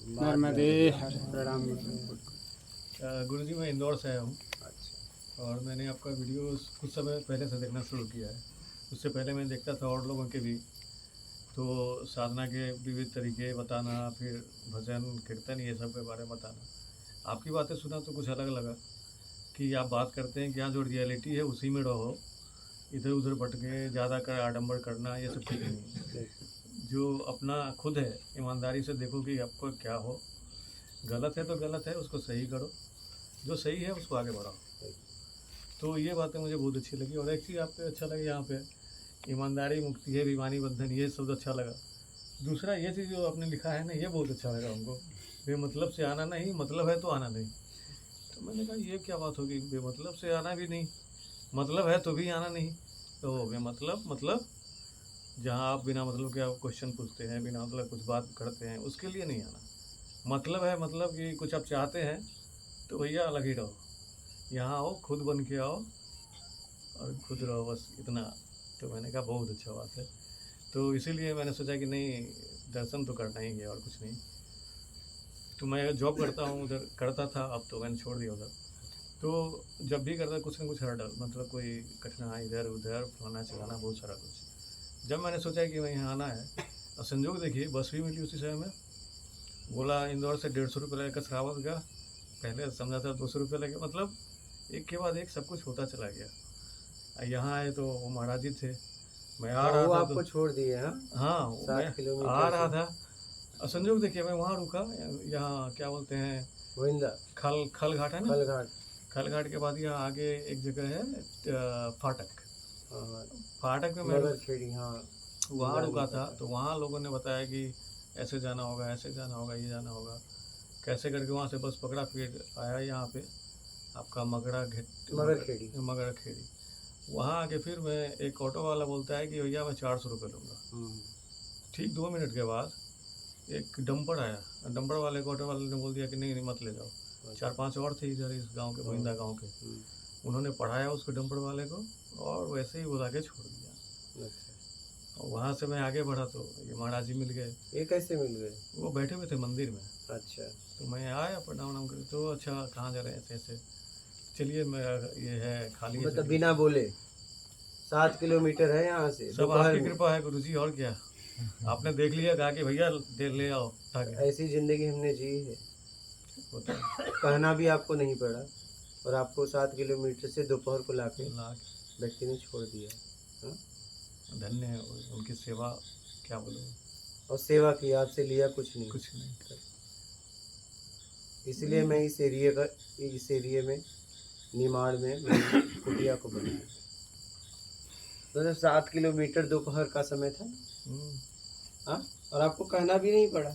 नर्मदे हर प्रणाम। गुरु जी, मैं इंदौर से आया हूँ अच्छा। और मैंने आपका वीडियो कुछ समय पहले से देखना शुरू किया है। उससे पहले मैं देखता था और लोगों के भी, तो साधना के विविध तरीके बताना, फिर भजन कीर्तन ये सब के बारे में बताना। आपकी बातें सुना तो कुछ अलग लगा कि आप बात करते हैं कि यहाँ जो रियलिटी है उसी में रहो, इधर उधर भटके ज़्यादा कर आडंबर करना ये सब ठीक नहीं है। जो अपना खुद है ईमानदारी से देखो कि आपको क्या हो, गलत है तो गलत है, उसको सही करो, जो सही है उसको आगे बढ़ाओ। तो ये बातें मुझे बहुत अच्छी लगी। और एक चीज़ आपको अच्छा लगा यहाँ पे, ईमानदारी मुक्ति है बेईमानी बंधन, ये शब्द अच्छा लगा। दूसरा ये चीज़ जो आपने लिखा है ना, ये बहुत अच्छा लगा हमको, बेमतलब से आना नहीं, मतलब है तो आना नहीं। तो मैंने कहा ये क्या बात होगी, बेमतलब से आना भी नहीं, मतलब है तो भी आना नहीं। तो मतलब जहाँ आप बिना मतलब के आप क्वेश्चन पूछते हैं, बिना मतलब कुछ बात करते हैं, उसके लिए नहीं आना। मतलब है मतलब कि कुछ आप चाहते हैं तो भैया अलग ही रहो, यहाँ आओ, खुद बन के आओ और खुद रहो, बस इतना। तो मैंने कहा बहुत अच्छा बात है। तो इसीलिए मैंने सोचा कि नहीं, दर्शन तो करना ही है और कुछ नहीं। तो मैं जॉब करता हूँ उधर, करता था, अब तो मैंने छोड़ दिया उधर। तो जब भी करता कुछ ना कुछ हर्डल, मतलब कोई कठिनाई, इधर उधर फलाना चलाना, बहुत सारा कुछ। जब मैंने सोचा कि मैं यहाँ आना है, और संजोग देखिए बस भी मिली उसी समय में। बोला इंदौर से 150 रुपये लगेगा सरावत का, पहले समझा था 200 रुपये लगे, मतलब एक के बाद एक सब कुछ होता चला गया। यहाँ आए तो वो महाराज जी थे, मैं आ हाँ, रहा वो था तो आपको छोड़ दिए। हाँ, हाँ, मैं 7 किलोमीटर आ रहा से था और संजोग देखिए मैं वहाँ रुका। यहाँ क्या बोलते हैं, गोविंदा खल खल घाट है ना, खलघाट। खल घाट के बाद यहाँ आगे एक जगह है फाटक। हाँ, फाटक में मैं मगर खेड़ी। हाँ, वहाँ जिला नहीं रुका था। पता। तो वहाँ लोगों ने बताया कि ऐसे जाना होगा, ऐसे जाना होगा, ये जाना होगा, कैसे करके वहाँ से बस पकड़ा, फिर आया यहाँ पे आपका मगर खेड़ी। मगर खेड़ी। वहाँ आके फिर मैं, एक ऑटो वाला बोलता है कि भैया मैं 400 रुपये लूँगा। ठीक 2 मिनट के बाद एक डंपर आया, डंपर वाले को ऑटो वाले ने बोल दिया कि नहीं नहीं मत ले जाओ। 4-5 और थे इधर इस गांव के, गोविंदा गांव के। उन्होंने पढ़ाया उसको डंपर वाले को और वैसे ही बुला के छोड़ दिया। अच्छा। और वहाँ से मैं आगे बढ़ा तो ये महाराज जी मिल गए। ये कैसे मिल गए? वो बैठे हुए थे मंदिर में। अच्छा। तो मैं आया प्रणाम वणाम कर, तो अच्छा कहाँ जा रहे हैं, ऐसे ऐसे, चलिए मैं, ये है खाली है, मतलब चलिए। बिना बोले 7 किलोमीटर है यहाँ से सब दोपहर आपकी में। कृपा है गुरु जी, और क्या। आपने देख लिया, कहा कि भैया दे ले आओ उठा के। ऐसी जिंदगी हमने जी है, होता है। कहना भी आपको नहीं पड़ा, और आपको 7 किलोमीटर से दोपहर को लाके लाख व्यक्ति ने छोड़ दिया। हाँ? धन्य है उनकी सेवा, क्या बोलो। और सेवा की, आपसे लिया कुछ नहीं। कुछ नहीं। इसलिए मैं इस एरिए में निमाड़ में मैंने कुटिया को बनाया। तो 7 किलोमीटर दोपहर का समय था। हाँ, और आपको कहना भी नहीं पड़ा।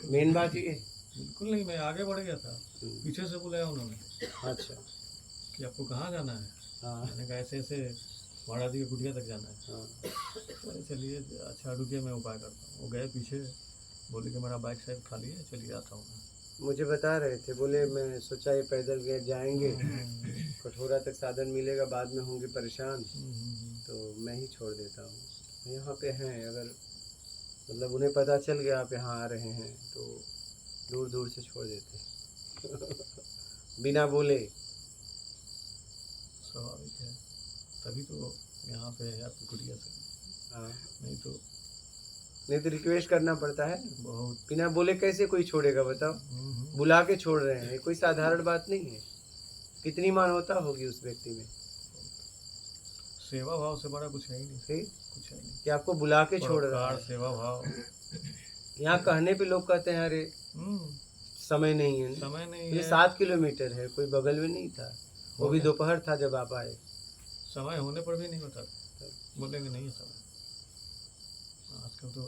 मेन बात ये है। बिल्कुल नहीं, मैं आगे बढ़ गया था, पीछे से बुलाया उन्होंने। अच्छा। कि आपको कहाँ जाना है? हाँ मैंने कहा ऐसे ऐसे महाराज जी की कुटिया तक जाना है। हाँ। तो चलिए अच्छा रुकिए, मैं उपाय करता हूँ। वो गए पीछे, बोले कि मेरा बाइक शायद खाली है, चलिए आता हूँ मैं। मुझे बता रहे थे, बोले मैं सोचा ये पैदल गए जाएंगे, कठोरा तक साधन मिलेगा, बाद में होंगे परेशान, तो मैं ही छोड़ देता हूँ। यहाँ पे हैं, अगर मतलब उन्हें पता चल गया आप यहाँ आ रहे हैं तो दूर दूर से छोड़ देते हैं बिना बोले। स्वाभाविक है, तभी तो यहाँ पे है आपकी कुटिया से। हाँ, नहीं तो रिक्वेस्ट करना पड़ता है। बहुत। बिना बोले कैसे कोई छोड़ेगा बताओ? बुला के छोड़ रहे हैं, कोई साधारण बात नहीं है। कितनी मानवता होगी उस व्यक्ति में। सेवा भाव से बड़ा कुछ है ही नहीं। फिर कुछ है नहीं कि आपको बुला के छोड़ रहा है। सेवा भाव। यहाँ कहने पे लोग कहते हैं अरे समय नहीं है। समय नहीं ये है। 7 किलोमीटर है, कोई बगल में नहीं था, वो भी दोपहर था जब आप आए। समय होने पर भी नहीं होता, बोलेंगे नहीं है समय आजकल तो।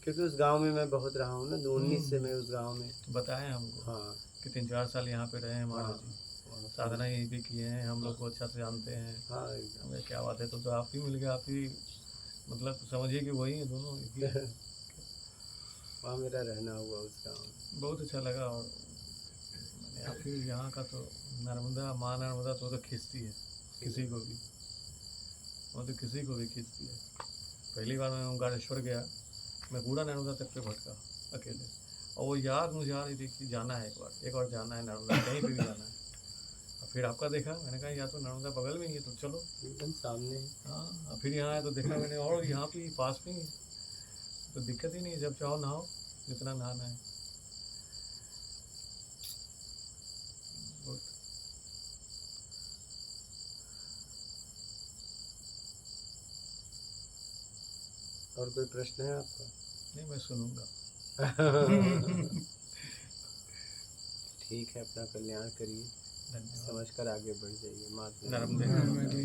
क्योंकि उस गांव में मैं बहुत रहा हूँ ना, 2019 से मैं उस गांव में। बताया हमको। हाँ, कि 3-4 साल यहाँ पे रहे हैं महाराज जी, साधना यही भी किए हैं, हम लोग को अच्छा से जानते हैं। हाँ, हमें क्या बात है, तो आप ही मिल गए, आप ही मतलब समझिए कि वही है दोनों। वहाँ मेरा रहना हुआ उस गाँव में। बहुत अच्छा लगा। और मैंने आप फिर यहाँ का तो नर्मदा, माँ नर्मदा तो खींचती है किसी को भी, वो तो किसी को भी खींचती है। पहली बार मैं ओंकारेश्वर गया, मैं पूरा नर्मदा तट पे भटका, अकेले। और वो याद मुझे आ रही थी कि जाना है एक बार जाना है नर्मदा, कहीं पे भी जाना है। और फिर आपका देखा, मैंने कहा या तो नर्मदा बगल में ही है तो चलो। एकदम सामने है। हाँ, और फिर यहाँ आया तो देखा मैंने और यहाँ पे ही पास में ही है, तो दिक्कत ही नहीं है, जब चाहो नहाओ, जितना नहाना है। बहुत और कोई प्रश्न है आपका? नहीं, मैं सुनूंगा। ठीक है, अपना कल्याण करिए, धन्यवाद। समझकर आगे बढ़ जाइए। मात नर्मदे